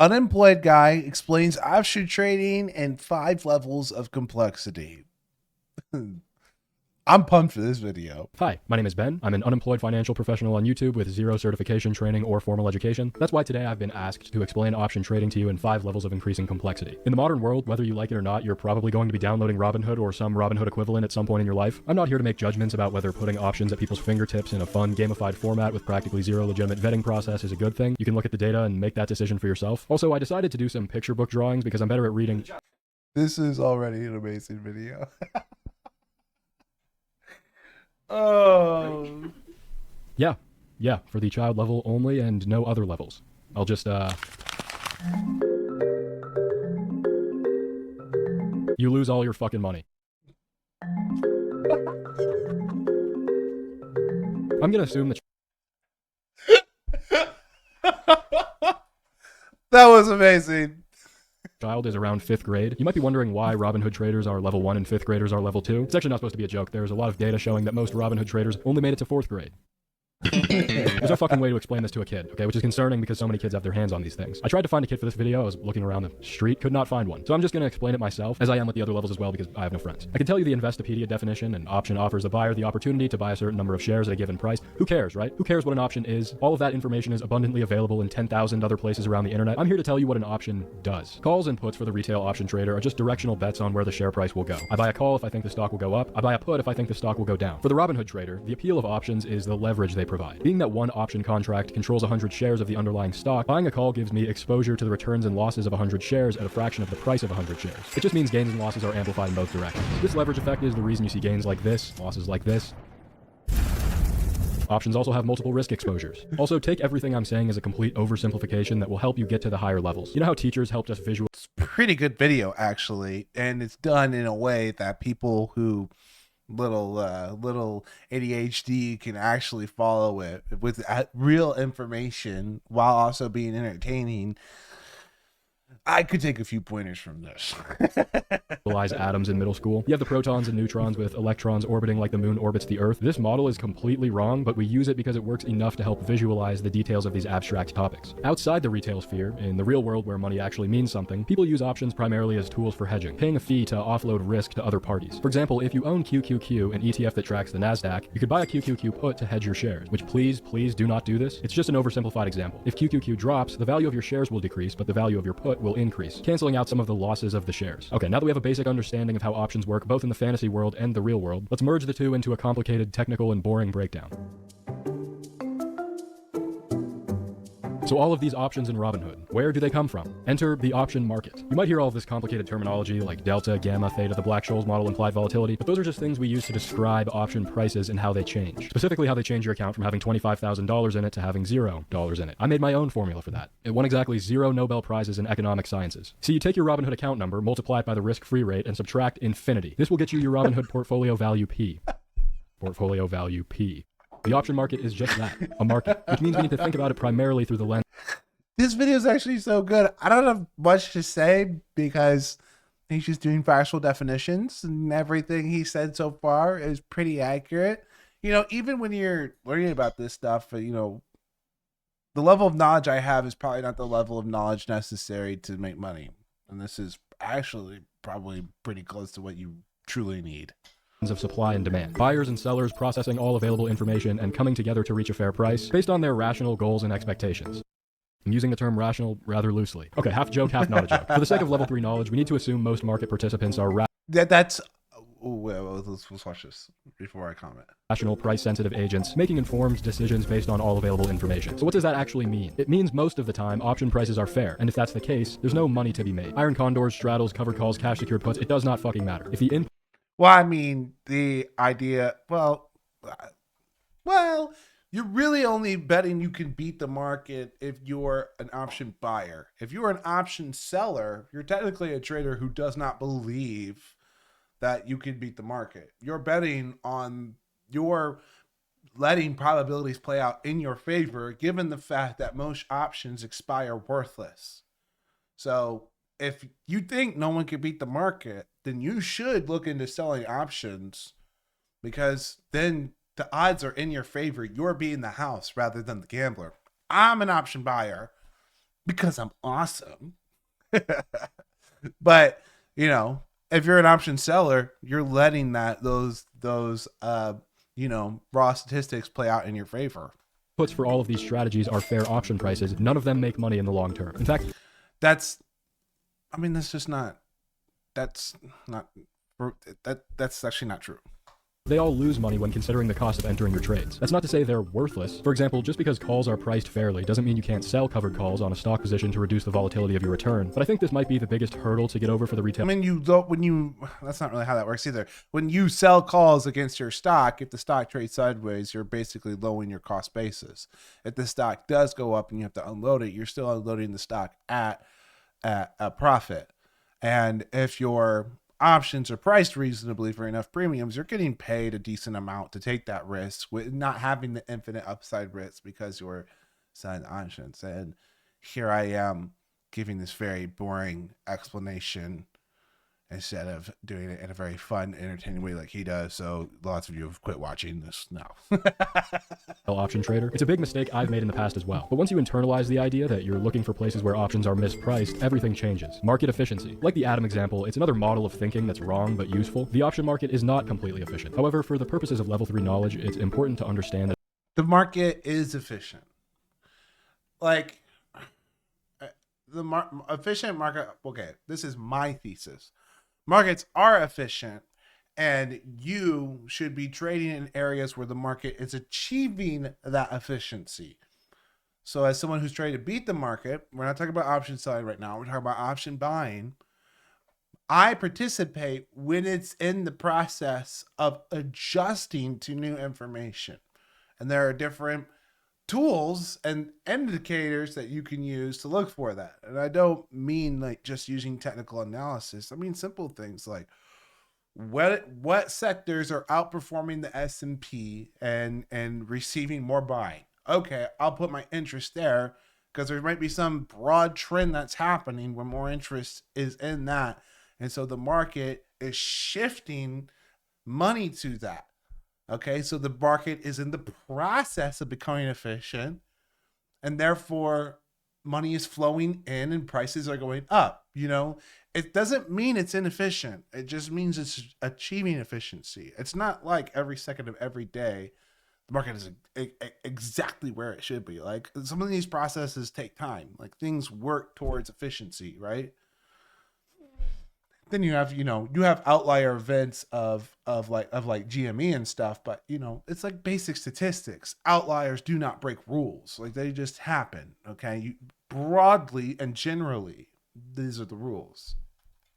Unemployed guy explains option trading and 5 levels of complexity. I'm pumped for this video. Hi, my name is Ben. I'm an unemployed financial professional on YouTube with 0 certification, training, or formal education. That's why today I've been asked to explain option trading to you in 5 levels of increasing complexity. In the modern world, whether you like it or not, you're probably going to be downloading Robinhood or some Robinhood equivalent at some point in your life. I'm not here to make judgments about whether putting options at people's fingertips in a fun, gamified format with practically 0 legitimate vetting process is a good thing. You can look at the data and make that decision for yourself. Also, I decided to do some picture book drawings because I'm better at reading. This is already an amazing video. Oh. Yeah, for the child level only and no other levels. I'll just, You lose all your fucking money. I'm gonna assume that That was amazing. child is around 5th grade. You might be wondering why Robinhood traders are level 1 and 5th graders are level 2. It's actually not supposed to be a joke. There's a lot of data showing that most Robinhood traders only made it to 4th grade. There's no fucking way to explain this to a kid, okay? Which is concerning because so many kids have their hands on these things. I tried to find a kid for this video. I was looking around the street, could not find one. So I'm just gonna explain it myself, as I am with the other levels as well because I have no friends. I can tell you the Investopedia definition. An option offers the buyer the opportunity to buy a certain number of shares at a given price. Who cares, right? Who cares what an option is? All of that information is abundantly available in 10,000 other places around the internet. I'm here to tell you what an option does. Calls and puts for the retail option trader are just directional bets on where the share price will go. I buy a call if I think the stock will go up. I buy a put if I think the stock will go down. For the Robinhood trader, the appeal of options is the leverage they provide. Being that one option contract controls 100 shares of the underlying stock, buying a call gives me exposure to the returns and losses of 100 shares at a fraction of the price of 100 shares. It just means gains and losses are amplified in both directions. This leverage effect is the reason you see gains like this, losses like this. Options also have multiple risk exposures. Also, take everything I'm saying as a complete oversimplification that will help you get to the higher levels. You know how teachers helped us visualize? It's a pretty good video, actually, and it's done in a way that people who little ADHD can actually follow it with real information while also being entertaining. I could take a few pointers from this. Atoms in middle school. You have the protons and neutrons with electrons orbiting like the moon orbits the Earth. This model is completely wrong, but we use it because it works enough to help visualize the details of these abstract topics. Outside the retail sphere, in the real world where money actually means something, people use options primarily as tools for hedging, paying a fee to offload risk to other parties. For example, if you own QQQ, an ETF that tracks the NASDAQ, you could buy a QQQ put to hedge your shares, which please do not do this. It's just an oversimplified example. If QQQ drops, the value of your shares will decrease, but the value of your put will increase, canceling out some of the losses of the shares. Okay, now that we have a basic understanding of how options work both in the fantasy world and the real world, let's merge the two into a complicated, technical, and boring breakdown. So all of these options in Robinhood, where do they come from? Enter the option market. You might hear all of this complicated terminology like delta, gamma, theta, the Black-Scholes model, implied volatility, but those are just things we use to describe option prices and how they change. Specifically how they change your account from having $25,000 in it to having $0 in it. I made my own formula for that. It won exactly 0 Nobel Prizes in economic sciences. So you take your Robinhood account number, multiply it by the risk-free rate, and subtract infinity. This will get you your Robinhood portfolio value P. Portfolio value P. The option market is just that, a market, which means we need to think about it primarily through the lens. This video is actually so good. I don't have much to say because he's just doing factual definitions and everything he said so far is pretty accurate. You know, even when you're learning about this stuff, the level of knowledge I have is probably not the level of knowledge necessary to make money. And this is actually probably pretty close to what you truly need. Of supply and demand. Buyers and sellers processing all available information and coming together to reach a fair price based on their rational goals and expectations. I'm using the term rational rather loosely. Okay, half joke, half not a joke. For the sake of level 3 knowledge, we need to assume most market participants are let's watch this before I comment. Rational, price-sensitive agents making informed decisions based on all available information. So what does that actually mean? It means most of the time option prices are fair, and if that's the case, there's no money to be made. Iron condors, straddles, covered calls, cash secured puts, it does not fucking matter. If the Well, I mean, the idea, well, you're really only betting you can beat the market if you're an option buyer. If you're an option seller, you're technically a trader who does not believe that you can beat the market. You're betting on your letting probabilities play out in your favor, given the fact that most options expire worthless. So if you think no one can beat the market, then you should look into selling options because then the odds are in your favor. You're being the house rather than the gambler. I'm an option buyer. because I'm awesome. But, you know, if you're an option seller, you're letting those raw statistics play out in your favor. Puts for all of these strategies are fair option prices. None of them make money in the long term. In fact, that's actually not true. they all lose money when considering the cost of entering your trades. That's not to say they're worthless. For example, just because calls are priced fairly doesn't mean you can't sell covered calls on a stock position to reduce the volatility of your return. But I think this might be the biggest hurdle to get over for the retail. I mean, that's not really how that works either. When you sell calls against your stock, if the stock trades sideways, you're basically lowering your cost basis. If the stock does go up and you have to unload it, you're still unloading the stock at a profit. And if your options are priced reasonably for enough premiums, you're getting paid a decent amount to take that risk with not having the infinite upside risk because you're selling options. And here I am giving this very boring explanation instead of doing it in a very fun, entertaining way like he does. So lots of you have quit watching this now. Option trader. It's a big mistake I've made in the past as well. But once you internalize the idea that you're looking for places where options are mispriced, everything changes. Market efficiency. Like the Atom example, it's another model of thinking that's wrong but useful. The option market is not completely efficient. However, for the purposes of level 3 knowledge, it's important to understand that the market is efficient. Like efficient market. Okay, this is my thesis. Markets are efficient, and you should be trading in areas where the market is achieving that efficiency. So as someone who's trying to beat the market, we're not talking about option selling right now. We're talking about option buying. I participate when it's in the process of adjusting to new information. And there are different tools and indicators that you can use to look for that. And I don't mean like just using technical analysis. I mean simple things like what sectors are outperforming the S&P and receiving more buying. Okay, I'll put my interest there because there might be some broad trend that's happening where more interest is in that. And so the market is shifting money to that. Okay, so the market is in the process of becoming efficient, and therefore money is flowing in and prices are going up. You know, it doesn't mean it's inefficient. It just means it's achieving efficiency. It's not like every second of every day the market is exactly where it should be. Like some of these processes take time. Like things work towards efficiency, right? Then you have outlier events of like GME and stuff, but it's like basic statistics. Outliers do not break rules. Like they just happen. Okay. Broadly and generally, these are the rules.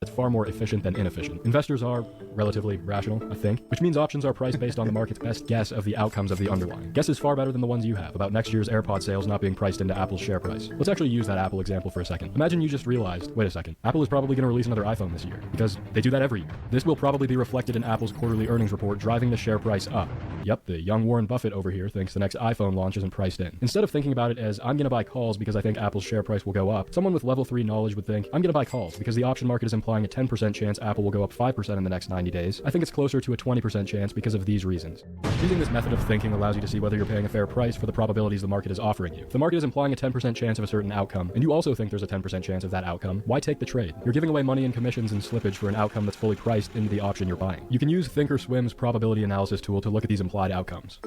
it's far more efficient than inefficient. Investors are relatively rational, I think, which means options are priced based on the market's best guess of the outcomes of the underlying. Guess is far better than the ones you have about next year's AirPod sales not being priced into Apple's share price. Let's actually use that Apple example for a second. Imagine you just realized, wait a second, Apple is probably going to release another iPhone this year, because they do that every year. This will probably be reflected in Apple's quarterly earnings report, driving the share price up. Yep, the young Warren Buffett over here thinks the next iPhone launch isn't priced in. Instead of thinking about it as, I'm going to buy calls because I think Apple's share price will go up, someone with level 3 knowledge would think, I'm going to buy calls because the option market is implying a 10% chance Apple will go up 5% in the next 90 days. I think it's closer to a 20% chance because of these reasons. Using this method of thinking allows you to see whether you're paying a fair price for the probabilities the market is offering you. If the market is implying a 10% chance of a certain outcome, and you also think there's a 10% chance of that outcome, why take the trade? You're giving away money in commissions and slippage for an outcome that's fully priced into the option you're buying. You can use Thinkorswim's probability analysis tool to look at these implied outcomes.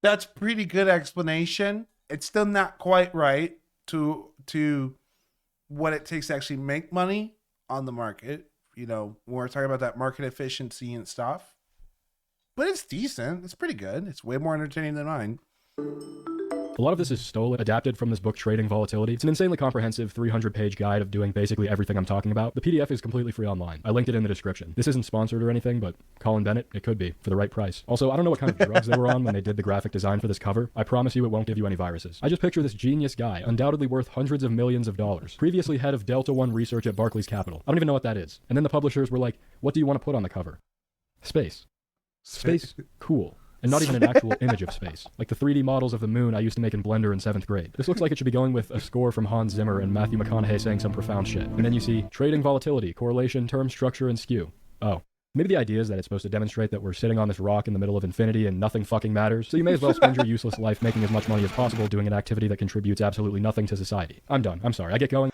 That's pretty good explanation. It's still not quite right to what it takes to actually make money on the market. You know, when we're talking about that market efficiency and stuff. But it's decent. It's pretty good. It's way more entertaining than mine. A lot of this is stolen, adapted from this book, Trading Volatility. It's an insanely comprehensive 300-page guide of doing basically everything I'm talking about. The PDF is completely free online. I linked it in the description. This isn't sponsored or anything, but Colin Bennett, it could be, for the right price. Also, I don't know what kind of drugs they were on when they did the graphic design for this cover. I promise you it won't give you any viruses. I just picture this genius guy, undoubtedly worth hundreds of millions of dollars, previously head of Delta One research at Barclays Capital. I don't even know what that is. And then the publishers were like, what do you want to put on the cover? Space. Space, cool. And not even an actual image of space, like the 3D models of the moon I used to make in Blender in 7th grade. This looks like it should be going with a score from Hans Zimmer and Matthew McConaughey saying some profound shit. And then you see trading volatility, correlation, term structure, and skew. Oh, Maybe the idea is that it's supposed to demonstrate that we're sitting on this rock in the middle of infinity and nothing fucking matters, so you may as well spend your useless life making as much money as possible doing an activity that contributes absolutely nothing to society. I'm done. I'm sorry. I get going.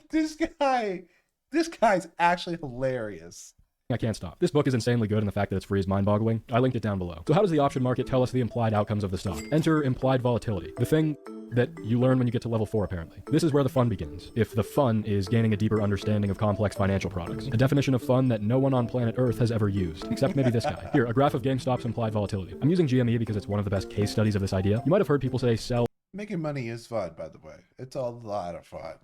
This guy's actually hilarious. I can't stop. This book is insanely good, and the fact that it's free is mind-boggling. I linked it down below. So how does the option market tell us the implied outcomes of the stock? Enter implied volatility, the thing that you learn when you get to level 4, apparently. This is where the fun begins, if the fun is gaining a deeper understanding of complex financial products. A definition of fun that no one on planet Earth has ever used, except maybe this guy. Here, a graph of GameStop's implied volatility. I'm using GME because it's one of the best case studies of this idea. You might have heard people say sell Making money is fun, by the way. It's a lot of fun.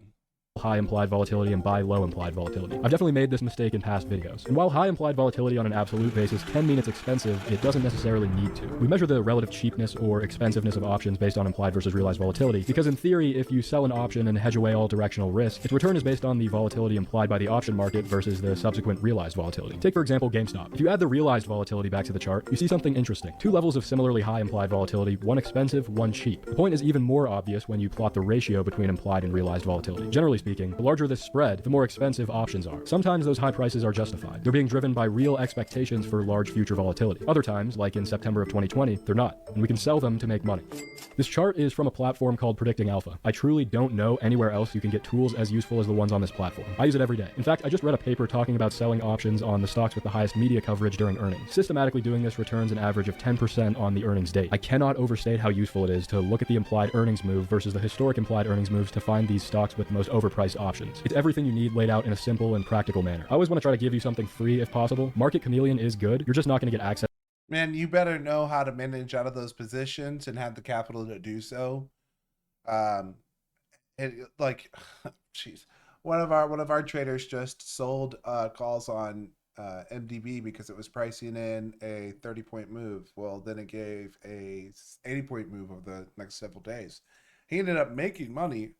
high implied volatility and buy low implied volatility. I've definitely made this mistake in past videos. And while high implied volatility on an absolute basis can mean it's expensive, it doesn't necessarily need to. We measure the relative cheapness or expensiveness of options based on implied versus realized volatility, because in theory, if you sell an option and hedge away all directional risk, its return is based on the volatility implied by the option market versus the subsequent realized volatility. Take, for example, GameStop. If you add the realized volatility back to the chart, you see something interesting. Two levels of similarly high implied volatility, one expensive, one cheap. The point is even more obvious when you plot the ratio between implied and realized volatility. Generally speaking, the larger this spread, the more expensive options are. Sometimes those high prices are justified. They're being driven by real expectations for large future volatility. Other times, like in September of 2020, they're not, and we can sell them to make money. This chart is from a platform called Predicting Alpha. I truly don't know anywhere else you can get tools as useful as the ones on this platform. I use it every day. In fact, I just read a paper talking about selling options on the stocks with the highest media coverage during earnings. Systematically doing this returns an average of 10% on the earnings date. I cannot overstate how useful it is to look at the implied earnings move versus the historic implied earnings moves to find these stocks with the most overpriced options. It's everything you need laid out in a simple and practical manner. I always want to try to give you something free if possible. Market Chameleon is good. You're just not going to get access. Man, you better know how to manage out of those positions and have the capital to do so. Jeez, one of our traders just sold calls on MDB because it was pricing in a 30-point move. Well, then it gave a 80-point move over the next several days. He ended up making money,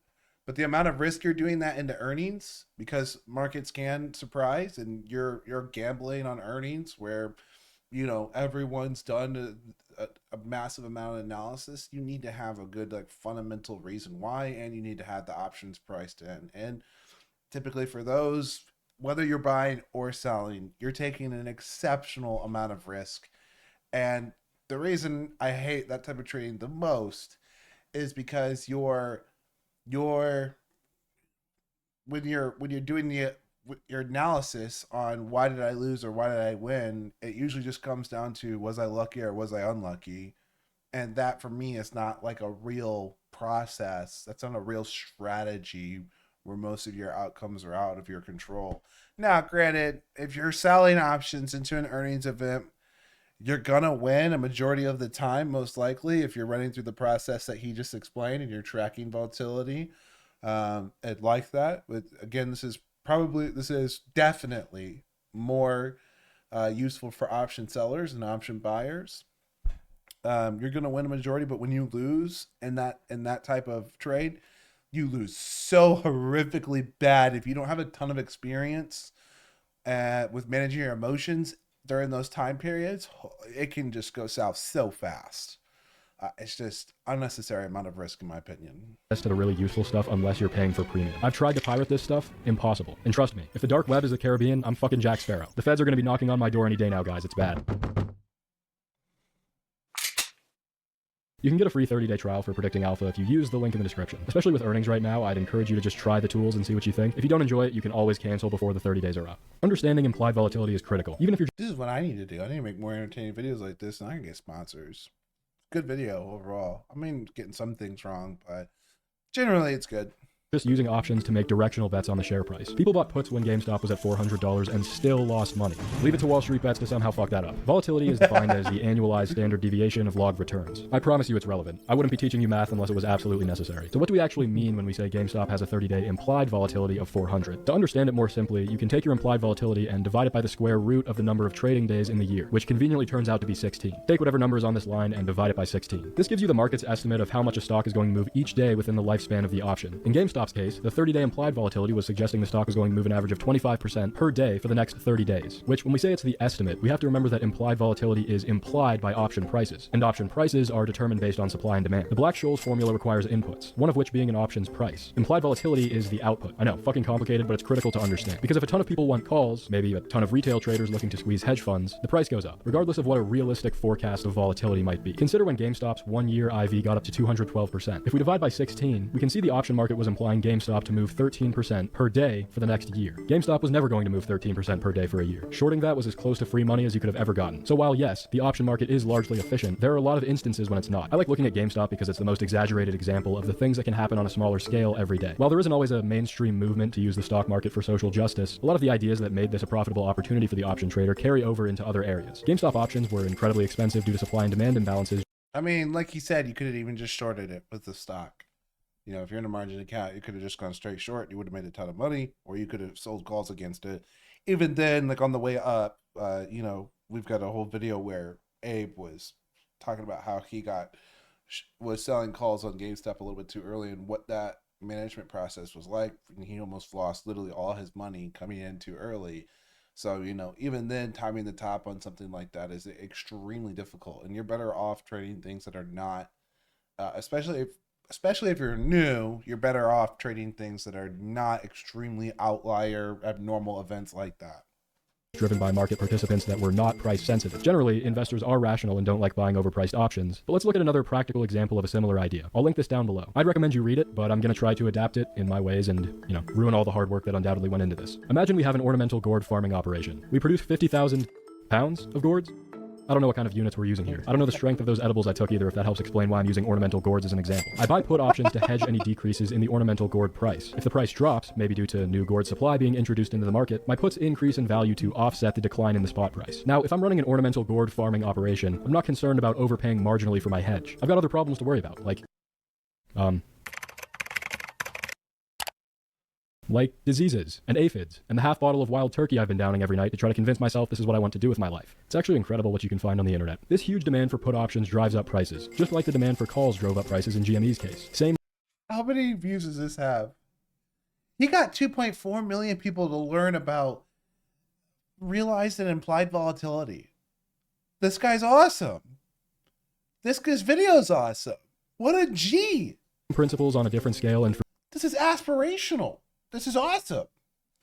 but the amount of risk you're doing that into earnings, because markets can surprise, and you're gambling on earnings where, you know, everyone's done a massive amount of analysis. You need to have a good fundamental reason why, and you need to have the options priced in. And typically for those, whether you're buying or selling, you're taking an exceptional amount of risk. And the reason I hate that type of trading the most is because when you're doing your analysis on why did I lose or why did I win, it usually just comes down to, was I lucky or was I unlucky? And that for me is not like a real process. That's not a real strategy where most of your outcomes are out of your control. Now, granted, if you're selling options into an earnings event, you're gonna win a majority of the time, most likely, if you're running through the process that he just explained and you're tracking volatility. And like that, but again, this is definitely more useful for option sellers and option buyers. You're gonna win a majority, but when you lose in that type of trade, you lose so horrifically bad. If you don't have a ton of experience with managing your emotions during those time periods, it can just go south so fast. It's just unnecessary amount of risk, in my opinion. To the really useful stuff unless you're paying for premium. I've tried to pirate this stuff. Impossible. And trust me, if the dark web is the Caribbean, I'm fucking Jack Sparrow. The feds are going to be knocking on my door any day now, guys. It's bad. You can get a free 30-day trial for Predicting Alpha if you use the link in the description. Especially with earnings right now, I'd encourage you to just try the tools and see what you think. If you don't enjoy it, you can always cancel before the 30 days are up. Understanding implied volatility is critical. Even if you're... This is what I need to do. I need to make more entertaining videos like this, and I can get sponsors. Good video overall. I mean, getting some things wrong, but generally it's good. Just using options to make directional bets on the share price. People bought puts when GameStop was at $400 and still lost money. Leave it to Wall Street Bets to somehow fuck that up. Volatility is defined as the annualized standard deviation of logged returns. I promise you it's relevant. I wouldn't be teaching you math unless it was absolutely necessary. So what do we actually mean when we say GameStop has a 30-day implied volatility of 400? To understand it more simply, you can take your implied volatility and divide it by the square root of the number of trading days in the year, which conveniently turns out to be 16. Take whatever number is on this line and divide it by 16. This gives you the market's estimate of how much a stock is going to move each day within the lifespan of the option. In GameStop, GameStop's case, the 30-day implied volatility was suggesting the stock was going to move an average of 25% per day for the next 30 days, which when we say it's the estimate, we have to remember that implied volatility is implied by option prices, and option prices are determined based on supply and demand. The Black-Scholes formula requires inputs, one of which being an option's price. Implied volatility is the output. I know, fucking complicated, but it's critical to understand. Because if a ton of people want calls, maybe a ton of retail traders looking to squeeze hedge funds, the price goes up, regardless of what a realistic forecast of volatility might be. Consider when GameStop's one-year IV got up to 212%. If we divide by 16, we can see the option market was implying GameStop to move 13% per day for the next year. GameStop was never going to move 13% per day for a year. Shorting that was as close to free money as you could have ever gotten. So while yes, the option market is largely efficient, there are a lot of instances when it's not. I like looking at GameStop because it's the most exaggerated example of the things that can happen on a smaller scale every day. While there isn't always a mainstream movement to use the stock market for social justice, a lot of the ideas that made this a profitable opportunity for the option trader carry over into other areas. GameStop options were incredibly expensive due to supply and demand imbalances. I mean, like he said, you could have even just shorted it with the stock. You know, if you're in a margin account, you could have just gone straight short. You would have made a ton of money, or you could have sold calls against it. Even then, like on the way up, you know, we've got a whole video where Abe was talking about how he was selling calls on GameStop a little bit too early and what that management process was like. And he almost lost literally all his money coming in too early. So, you know, even then, timing the top on something like that is extremely difficult. And you're better off trading things that are not, especially if you're new, you're better off trading things that are not extremely outlier, abnormal events like that. Driven by market participants that were not price sensitive. Generally, investors are rational and don't like buying overpriced options. But let's look at another practical example of a similar idea. I'll link this down below. I'd recommend you read it, but I'm going to try to adapt it in my ways and, you know, ruin all the hard work that undoubtedly went into this. Imagine we have an ornamental gourd farming operation. We produce 50,000 pounds of gourds. I don't know what kind of units we're using here. I don't know the strength of those edibles I took either, if that helps explain why I'm using ornamental gourds as an example. I buy put options to hedge any decreases in the ornamental gourd price. If the price drops, maybe due to new gourd supply being introduced into the market, my puts increase in value to offset the decline in the spot price. Now, if I'm running an ornamental gourd farming operation, I'm not concerned about overpaying marginally for my hedge. I've got other problems to worry about, like diseases and aphids and the half bottle of wild turkey I've been downing every night to try to convince myself this is what I want to do with my life. It's actually incredible what you can find on the internet. This huge demand for put options drives up prices, just like the demand for calls drove up prices in GME's case. Same. How many views does this have? He got 2.4 million people to learn about realized and implied volatility. This guy's awesome. This guy's video is awesome. What a G. Principles on a different scale and for This is aspirational. This is awesome.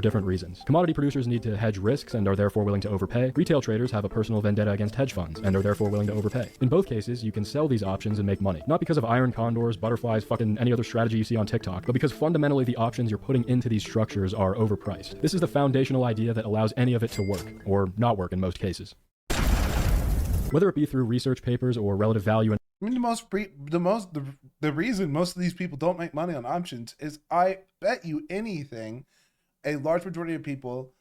different reasons. Commodity producers need to hedge risks and are therefore willing to overpay. Retail traders have a personal vendetta against hedge funds and are therefore willing to overpay. In both cases, you can sell these options and make money. Not because of iron condors, butterflies, fucking any other strategy you see on TikTok, but because fundamentally the options you're putting into these structures are overpriced. This is the foundational idea that allows any of it to work, or not work in most cases. Whether it be through research papers or relative value and I mean, the reason most of these people don't make money on options is, I bet you anything, a large majority of people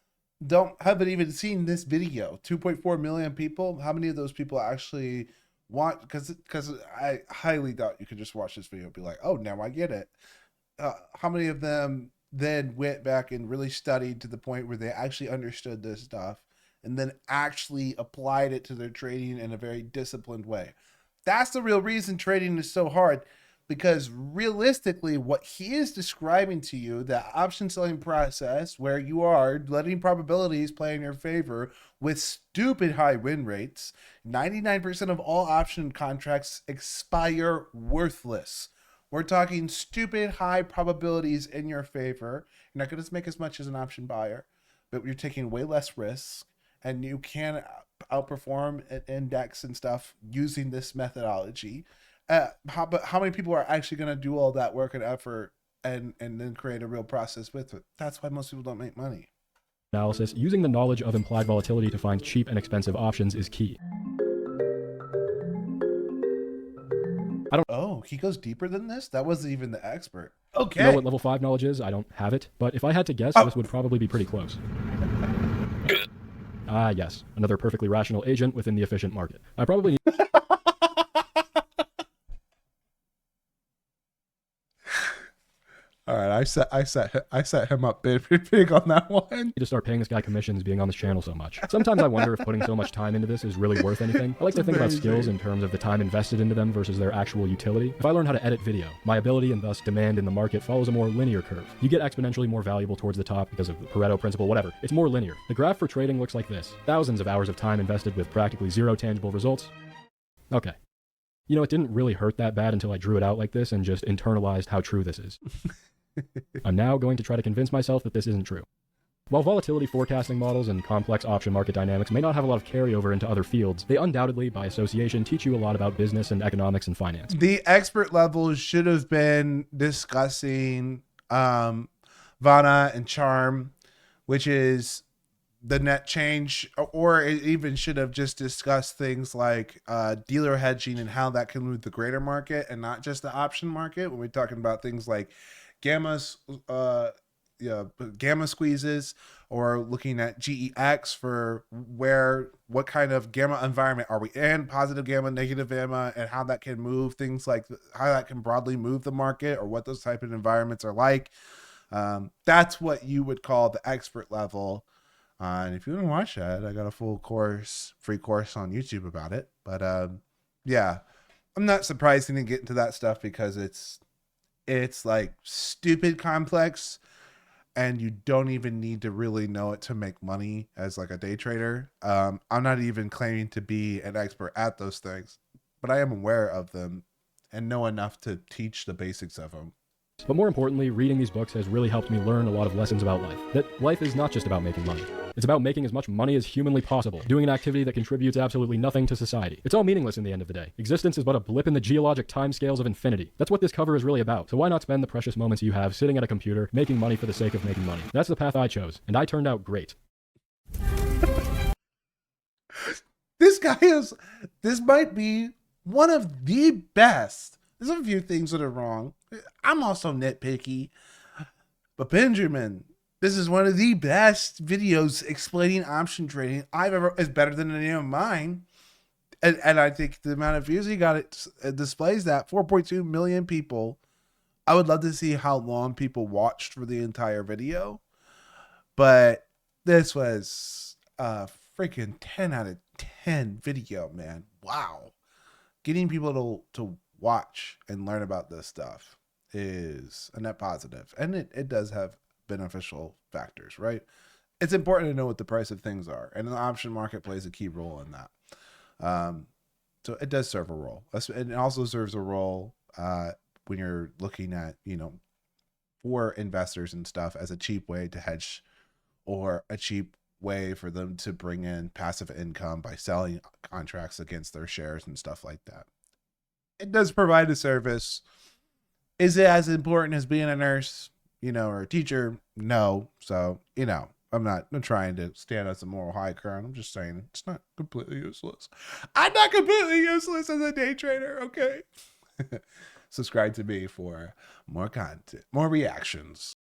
haven't even seen this video. 2.4 million people. How many of those people actually want? Because I highly doubt you could just watch this video and be like, oh, now I get it. How many of them then went back and really studied to the point where they actually understood this stuff and then actually applied it to their trading in a very disciplined way? That's the real reason trading is so hard, because realistically, what he is describing to you, the option selling process where you are letting probabilities play in your favor with stupid high win rates, 99% of all option contracts expire worthless. We're talking stupid high probabilities in your favor. You're not going to make as much as an option buyer, but you're taking way less risk, and you can outperform an index and stuff using this methodology. But how many people are actually going to do all that work and effort and then create a real process with it? That's why most people don't make money. analysis, using the knowledge of implied volatility to find cheap and expensive options is key. Oh, he goes deeper than this? That wasn't even the expert. Okay. You know what level 5 knowledge is? I don't have it, but if I had to guess, this would probably be pretty close. Ah, yes, another perfectly rational agent within the efficient market. I probably need All right, I set him up big on that one. To start paying this guy commissions being on this channel so much. Sometimes I wonder if putting so much time into this is really worth anything. I like to think about skills in terms of the time invested into them versus their actual utility. If I learn how to edit video, my ability and thus demand in the market follows a more linear curve. You get exponentially more valuable towards the top because of the Pareto principle, whatever. It's more linear. The graph for trading looks like this. Thousands of hours of time invested with practically zero tangible results. Okay. You know, it didn't really hurt that bad until I drew it out like this and just internalized how true this is. I'm now going to try to convince myself that this isn't true. While volatility forecasting models and complex option market dynamics may not have a lot of carryover into other fields, they undoubtedly, by association, teach you a lot about business and economics and finance. The expert levels should have been discussing Vana and Charm, which is the net change, or it even should have just discussed things like dealer hedging and how that can move the greater market and not just the option market. When we're talking about things like gamma squeezes, or looking at GEX for what kind of gamma environment are we in, positive gamma, negative gamma, and how that can move things, like how that can broadly move the market, or what those type of environments are like. That's what you would call the expert level. And if you want to watch that, I got a free course on YouTube about it. But yeah, I'm not surprised he didn't get into that stuff because it's like stupid complex, and you don't even need to really know it to make money as like a day trader. I'm not even claiming to be an expert at those things, but I am aware of them and know enough to teach the basics of them. But more importantly, reading these books has really helped me learn a lot of lessons about life. That life is not just about making money. It's about making as much money as humanly possible, doing an activity that contributes absolutely nothing to society. It's all meaningless in the end of the day. Existence is but a blip in the geologic timescales of infinity. That's what this cover is really about. So why not spend the precious moments you have sitting at a computer, making money for the sake of making money? That's the path I chose, and I turned out great. This might be one of the best. There's a few things that are wrong. I'm also nitpicky, but Benjamin, this is one of the best videos explaining option trading I've ever. Is better than any of mine, and I think the amount of views he got, it displays that 4.2 million people. I would love to see how long people watched for the entire video, but this was a freaking 10 out of 10 video, man. Wow, getting people to watch and learn about this stuff is a net positive, and it does have beneficial factors, right? It's important to know what the price of things are, and the option market plays a key role in that. So it does serve a role. It also serves a role when you're looking at, for investors and stuff, as a cheap way to hedge, or a cheap way for them to bring in passive income by selling contracts against their shares and stuff like that. It does provide a service. Is it as important as being a nurse, or a teacher? No. So, I'm not trying to stand as a moral high ground. I'm just saying it's not completely useless. I'm not completely useless as a day trader, okay? Subscribe to me for more content, more reactions.